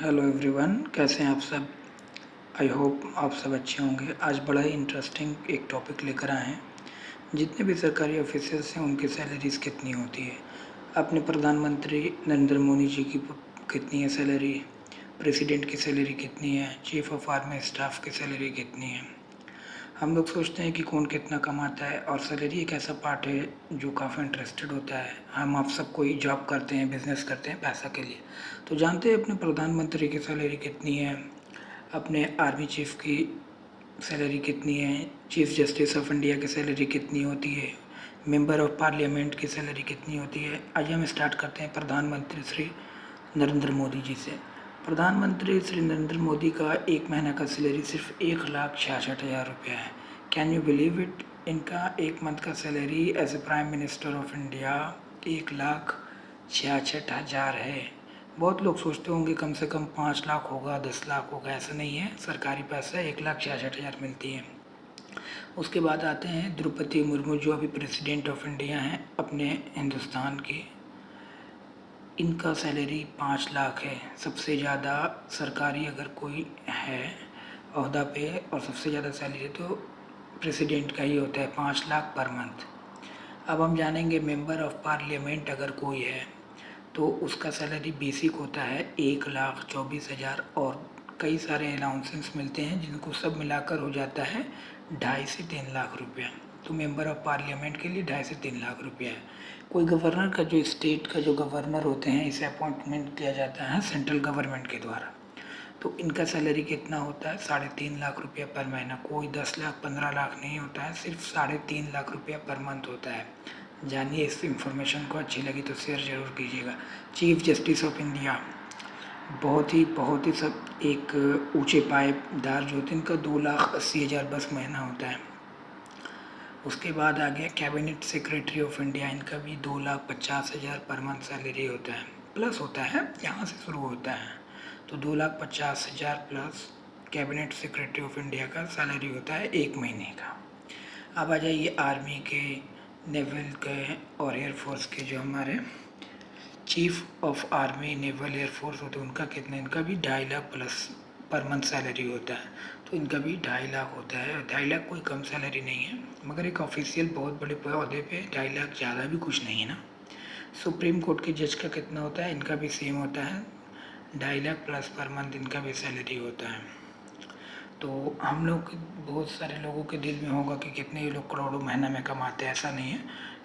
Hello everyone, कैसे हैं आप सब। आई होप आप सब अच्छे होंगे। आज बड़ा ही इंटरेस्टिंग एक टॉपिक लेकर आए हैं। जितने भी सरकारी ऑफिसर्स हैं उनकी सैलरीज कितनी होती है। अपने प्रधानमंत्री नरेंद्र मोदी जी की कितनी है सैलरी, प्रेसिडेंट की सैलरी कितनी है, चीफ ऑफ आर्मी स्टाफ की सैलरी कितनी है। हम लोग सोचते हैं कि कौन कितना कमाता है, और सैलरी एक ऐसा पार्ट है जो काफ़ी इंटरेस्टेड होता है। हम आप सब कोई जॉब करते हैं, बिजनेस करते हैं पैसा के लिए, तो जानते हैं अपने प्रधानमंत्री की सैलरी कितनी है, अपने आर्मी चीफ की सैलरी कितनी है, चीफ जस्टिस ऑफ इंडिया की सैलरी कितनी होती है, मेंबर ऑफ पार्लियामेंट की सैलरी कितनी होती है। आइए हम स्टार्ट करते हैं प्रधानमंत्री श्री नरेंद्र मोदी जी से। प्रधानमंत्री श्री नरेंद्र मोदी का एक महीना का सैलरी सिर्फ 1,66,000 रुपया है। Can you believe it. इनका एक मंथ का salary as a prime minister of India 1,66,000 है। बहुत लोग सोचते होंगे कम से कम 5 लाख होगा, 10 लाख होगा। ऐसा नहीं है, सरकारी पैसा 1,66,000 मिलती है। उसके बाद आते हैं द्रौपदी मुर्मू, जो अभी प्रेसिडेंट ऑफ इंडिया हैं अपने हिंदुस्तान की। इनका सैलरी 5 लाख है। सबसे ज़्यादा सरकारी अगर कोई है ओहदा पे और सबसे ज़्यादा सैलरी तो प्रेसिडेंट का ही होता है, 5 लाख पर मंथ। अब हम जानेंगे मेंबर ऑफ पार्लियामेंट अगर कोई है तो उसका सैलरी बेसिक होता है 1,24,000, और कई सारे अलाउंसेस मिलते हैं जिनको सब मिलाकर हो जाता है 2.5 से 3 लाख रुपया। तो मेंबर ऑफ पार्लियामेंट के लिए 2.5 से 3 लाख रुपया है। कोई गवर्नर का, जो स्टेट का जो गवर्नर होते हैं, इसे अपॉइंटमेंट किया जाता है सेंट्रल गवर्नमेंट के द्वारा। तो इनका सैलरी कितना होता है, 3.5 लाख रुपया पर महीना। कोई 10 लाख 15 लाख नहीं होता है, सिर्फ 3.5 लाख रुपया पर मंथ होता है। जानिए, इस इंफॉर्मेशन को अच्छी लगी तो शेयर ज़रूर कीजिएगा। चीफ जस्टिस ऑफ इंडिया बहुत ही सब एक ऊंचे पायदार जो होते हैं, इनका 2,80,000 बस महीना होता है। उसके बाद आ गया कैबिनेट सेक्रेटरी ऑफ इंडिया, इनका भी 2,50,000 पर मंथ सैलरी होता है। प्लस होता है, यहाँ से शुरू होता है, तो 2,50,000 plus cabinet secretary of India का सैलरी होता है एक महीने का। अब आ जाइए आर्मी के, नेवल के और एयरफोर्स के। जो हमारे chief of army, naval, air force होते हैं, उनका कितना, इनका भी 2.5 lakh plus per month salary होता है। तो इनका भी 2.5 लाख होता है। 2.5 लाख कोई कम सैलरी नहीं है, मगर एक ऑफिशियल बहुत बड़े पौधे पे 2.5 लाख ज़्यादा भी कुछ नहीं है ना। सुप्रीम कोर्ट के जज का कितना होता है, इनका भी सेम होता है, 2.5 लाख प्लस पर मंथ इनका भी सैलरी होता है। तो हम लोग, बहुत सारे लोगों के दिल में होगा कि कितने ये लोग करोड़ों महीना में कमाते हैं। ऐसा नहीं है,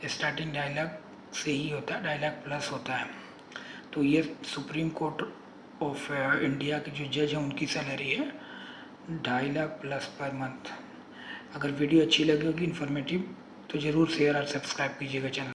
स्टार्टिंग 2.5 लाख से ही होता है, 2.5 लाख प्लस होता है। तो ये सुप्रीम कोर्ट ऑफ इंडिया के जो जज हैं उनकी सैलरी है 2.5 लाख प्लस पर मंथ। अगर वीडियो अच्छी लगी होगी, इन्फॉर्मेटिव, तो ज़रूर शेयर और सब्सक्राइब कीजिएगा चैनल।